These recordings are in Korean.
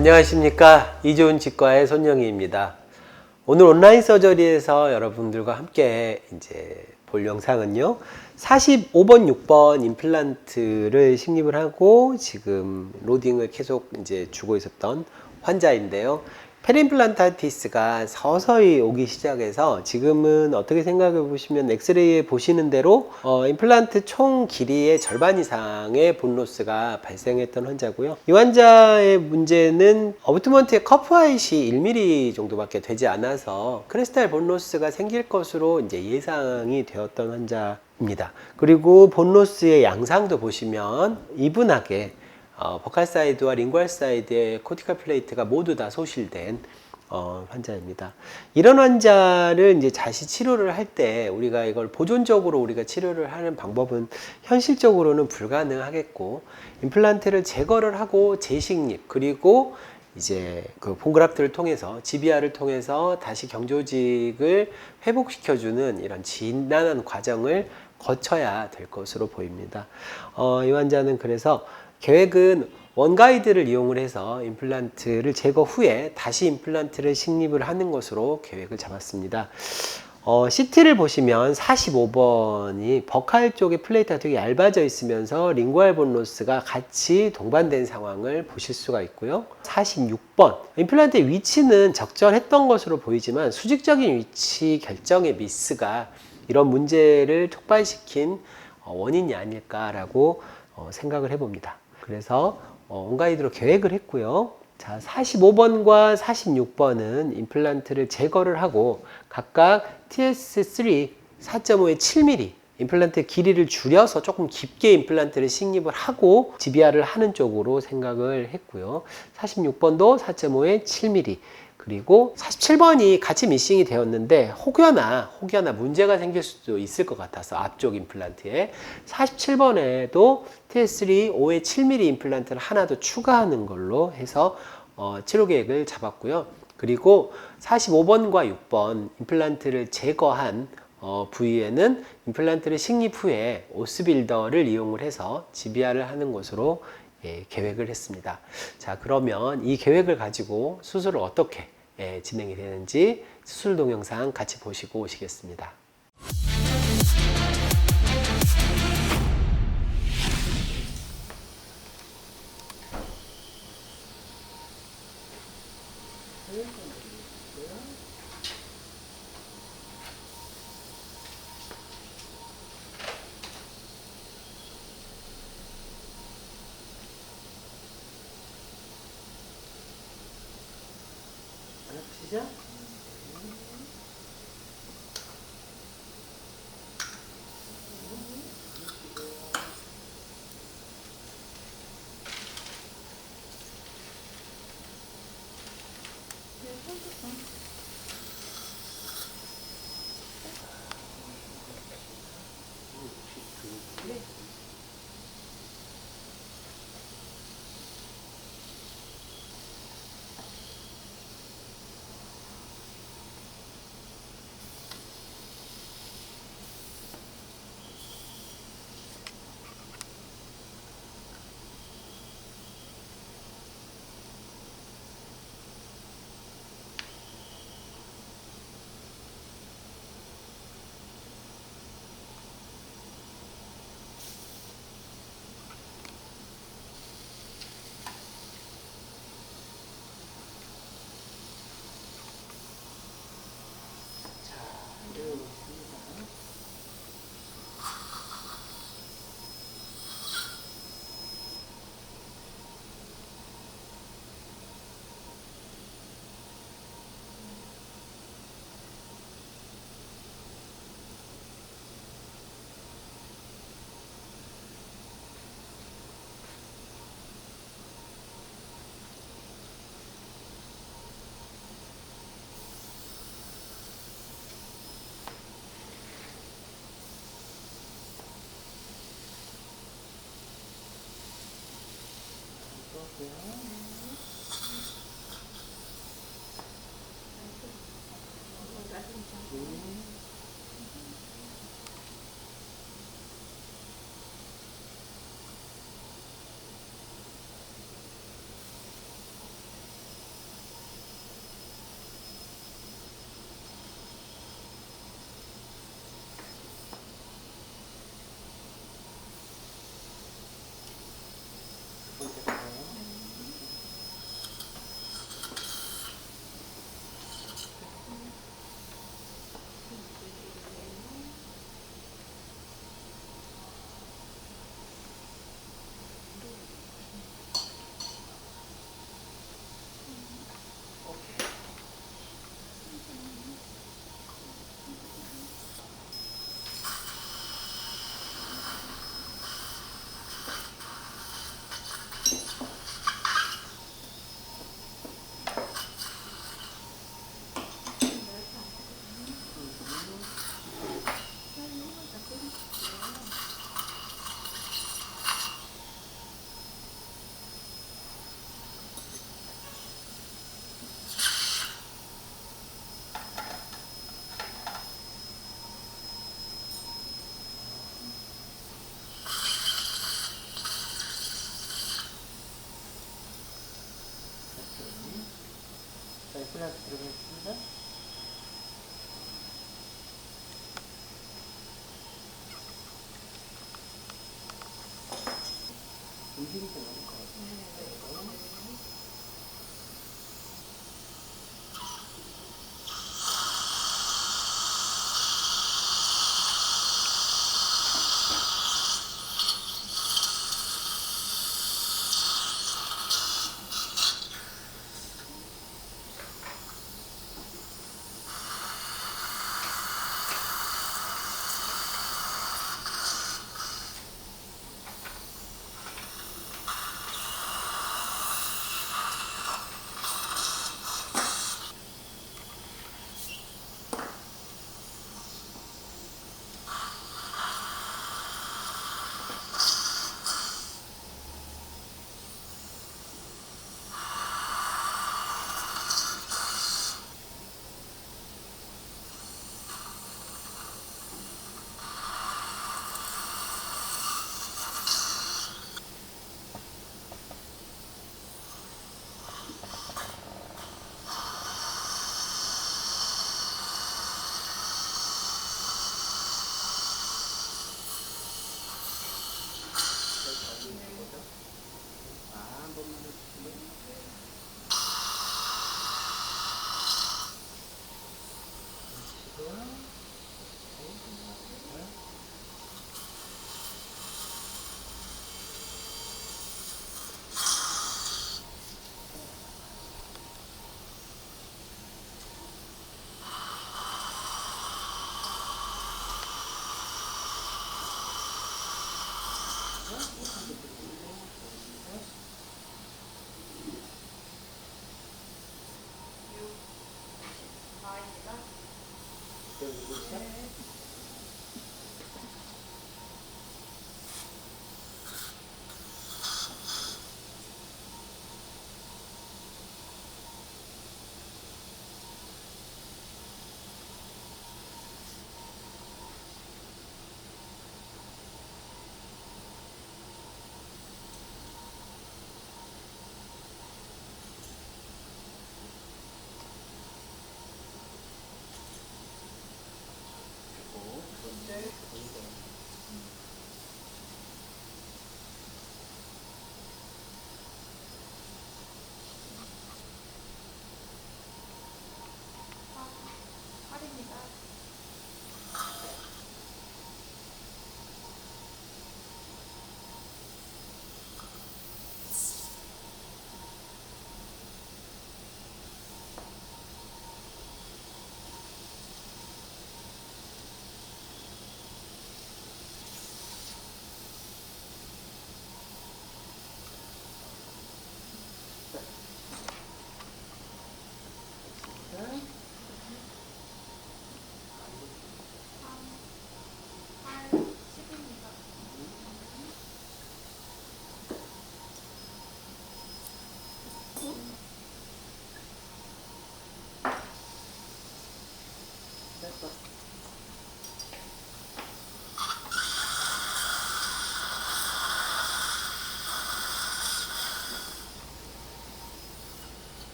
안녕하십니까. 이좋은 치과의 손영희입니다. 오늘 온라인 서저리에서 여러분들과 함께 이제 볼 영상은요, 45번, 6번 임플란트를 식립을 하고 지금 로딩을 계속 이제 주고 있었던 환자인데요. 페리임플란타이티스가 서서히 오기 시작해서 지금은 어떻게 생각해 보시면 엑스레이에 보시는 대로 임플란트 총 길이의 절반 이상의 본로스가 발생했던 환자고요. 이 환자의 문제는 어부트먼트의 커프 하잇이 1mm 정도밖에 되지 않아서 크리스탈 본로스가 생길 것으로 이제 예상이 되었던 환자입니다. 그리고 본로스의 양상도 보시면 이분하게 버칼 사이드와 링괄 사이드의 코티컬 플레이트가 모두 다 소실된 환자입니다. 이런 환자를 이제 자시 치료를 할 때 우리가 이걸 보존적으로 우리가 치료를 하는 방법은 현실적으로는 불가능하겠고, 임플란트를 제거를 하고 재식립, 그리고 이제 그 본그раф트를 통해서 GBR을 통해서 다시 경조직을 회복시켜주는 이런 진단한 과정을 거쳐야 될 것으로 보입니다. 이 환자는 그래서 계획은 원가이드를 이용을 해서 임플란트를 제거 후에 다시 임플란트를 식립을 하는 것으로 계획을 잡았습니다. CT를 보시면 45번이 버칼 쪽에 플레이트가 되게 얇아져 있으면서 링구알 본로스가 같이 동반된 상황을 보실 수가 있고요. 46번 임플란트의 위치는 적절했던 것으로 보이지만 수직적인 위치 결정의 미스가 이런 문제를 촉발시킨 원인이 아닐까라고 생각을 해봅니다. 그래서 원가이드로 계획을 했고요. 자, 45번과 46번은 임플란트를 제거를 하고 각각 TS3 4.5에 7mm 임플란트의 길이를 줄여서 조금 깊게 임플란트를 식립을 하고 GBR을 하는 쪽으로 생각을 했고요. 46번도 4.5에 7mm, 그리고 47번이 같이 미싱이 되었는데 혹여나 문제가 생길 수도 있을 것 같아서 앞쪽 임플란트에 47번에도 TS3 5에 7mm 임플란트를 하나 더 추가하는 걸로 해서 치료 계획을 잡았고요. 그리고 45번과 6번 임플란트를 제거한 부위에는 임플란트를 식립 후에 오스빌더를 이용을 해서 GBR을 하는 것으로 계획을 했습니다. 자, 그러면 이 계획을 가지고 수술을 어떻게 진행이 되는지 수술 동영상 같이 보시고 오시겠습니다. 시작. 임플란트 들어가겠습니다. 움직이지 않을 것 같아요. 한 번만 해주시고요.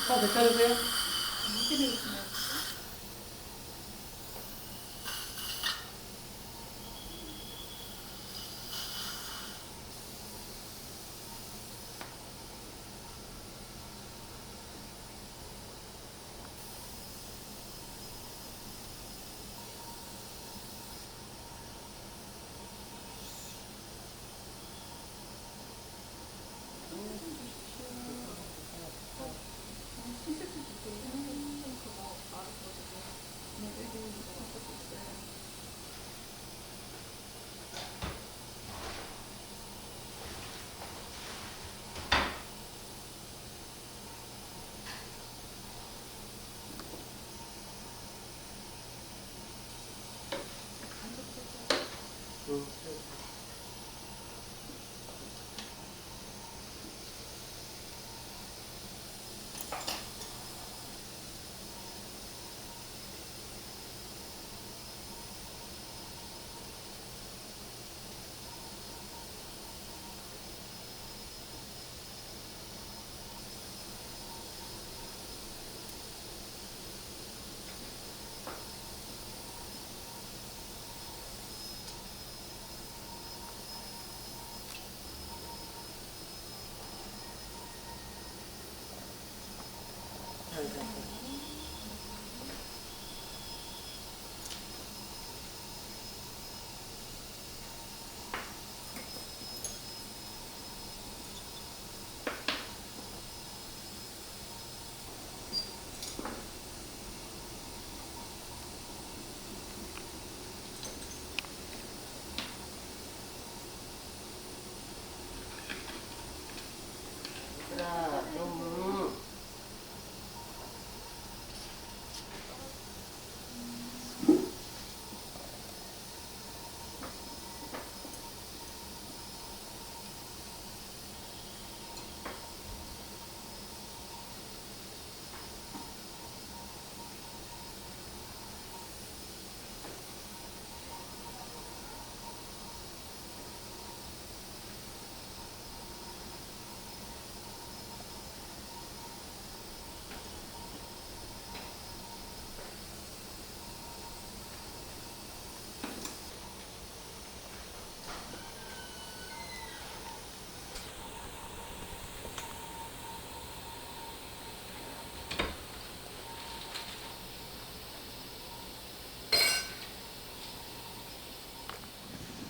자, 괜찮으세요?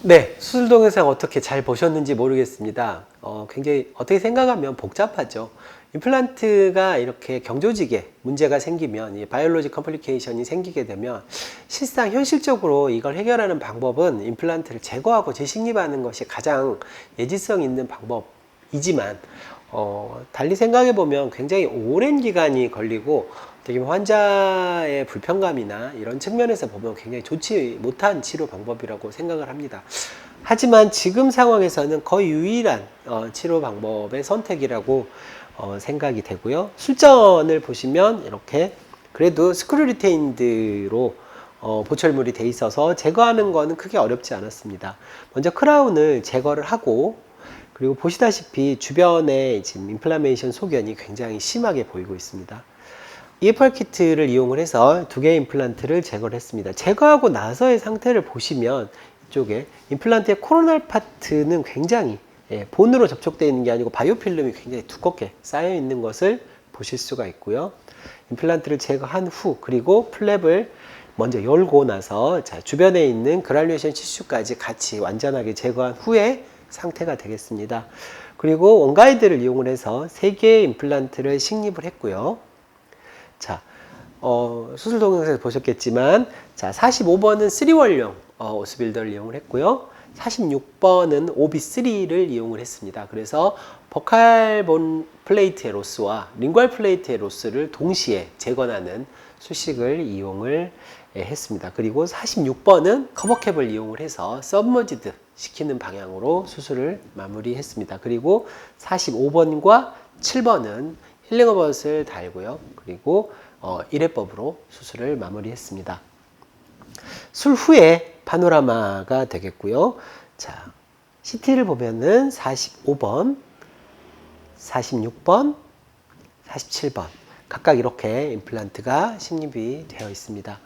네, 수술 동영상 어떻게 잘 보셨는지 모르겠습니다. 굉장히 어떻게 생각하면 복잡하죠. 임플란트가 이렇게 경조직에 문제가 생기면, 이 바이올로직 컴플리케이션이 생기게 되면 실상 현실적으로 이걸 해결하는 방법은 임플란트를 제거하고 재식립하는 것이 가장 예지성 있는 방법이지만, 달리 생각해 보면 굉장히 오랜 기간이 걸리고 되게 환자의 불편감이나 이런 측면에서 보면 굉장히 좋지 못한 치료 방법이라고 생각을 합니다. 하지만 지금 상황에서는 거의 유일한 치료 방법의 선택이라고 생각이 되고요. 술전을 보시면 이렇게 그래도 스크류 리테인드로 보철물이 돼 있어서 제거하는 거는 크게 어렵지 않았습니다. 먼저 크라운을 제거를 하고, 그리고 보시다시피 주변에 지금 인플라메이션 소견이 굉장히 심하게 보이고 있습니다. EFR 키트를 이용을 해서 두 개의 임플란트를 제거를 했습니다. 제거하고 나서의 상태를 보시면 이쪽에 임플란트의 코로날 파트는 굉장히 본으로 접촉되어 있는 게 아니고 바이오필름이 굉장히 두껍게 쌓여 있는 것을 보실 수가 있고요. 임플란트를 제거한 후, 그리고 플랩을 먼저 열고 나서 주변에 있는 그라뉴에이션 티슈까지 같이 완전하게 제거한 후에 상태가 되겠습니다. 그리고 원가이드를 이용을 해서 3개의 임플란트를 식립을 했고요. 자, 수술 동영상에서 보셨겠지만, 자, 45번은 3월용 오스빌더를 이용을 했고요. 46번은 OB3를 이용을 했습니다. 그래서 버칼본 플레이트의 로스와 링괄 플레이트의 로스를 동시에 재건하는 수식을 이용을 했습니다. 그리고 46번은 커버캡을 이용을 해서 서브머지드 시키는 방향으로 수술을 마무리했습니다. 그리고 45번과 7번은 힐링어벗을 달고요. 그리고 1회법으로 수술을 마무리했습니다. 술 후에 파노라마가 되겠고요. 자, CT를 보면은 45번, 46번, 47번 각각 이렇게 임플란트가 식립이 되어 있습니다.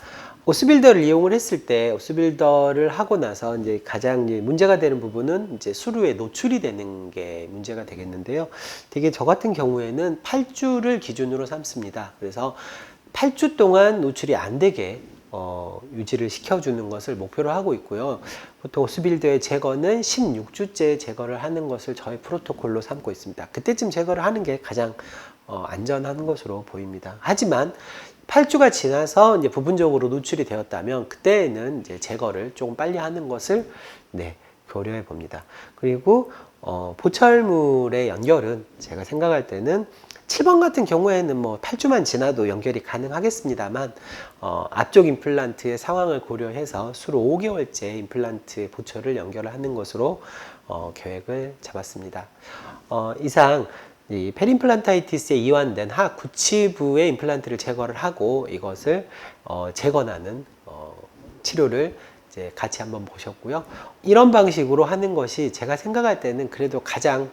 오스빌더를 이용을 했을 때, 오스빌더를 하고 나서 이제 가장 문제가 되는 부분은 이제 수루에 노출이 되는 게 문제가 되겠는데요. 되게 저 같은 경우에는 8주를 기준으로 삼습니다. 그래서 8주 동안 노출이 안 되게 유지를 시켜주는 것을 목표로 하고 있고요. 보통 오스빌더의 제거는 16주째 제거를 하는 것을 저희 프로토콜로 삼고 있습니다. 그때쯤 제거를 하는 게 가장 안전한 것으로 보입니다. 하지만 8주가 지나서 이제 부분적으로 노출이 되었다면 그때는 이제 제거를 조금 빨리 하는 것을 고려해 봅니다. 그리고 보철물의 연결은 제가 생각할 때는 7번 같은 경우에는 뭐 8주만 지나도 연결이 가능하겠습니다만, 앞쪽 임플란트의 상황을 고려해서 수로 5개월째 임플란트 보철을 연결을 하는 것으로 계획을 잡았습니다. 이상 이 페림플란타이티스에 이완된 하 구치부의 임플란트를 제거를 하고 이것을 재건하는 치료를 이제 같이 한번 보셨고요. 이런 방식으로 하는 것이 제가 생각할 때는 그래도 가장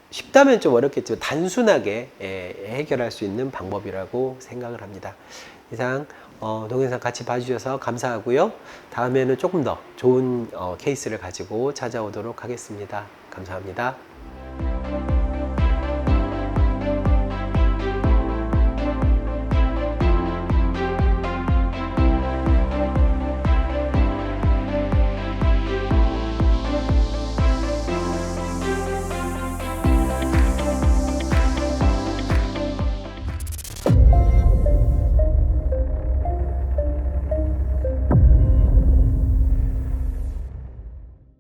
쉽다면 좀 어렵겠지만 단순하게 해결할 수 있는 방법이라고 생각을 합니다. 이상 동영상 같이 봐주셔서 감사하고요. 다음에는 조금 더 좋은 케이스를 가지고 찾아오도록 하겠습니다. 감사합니다.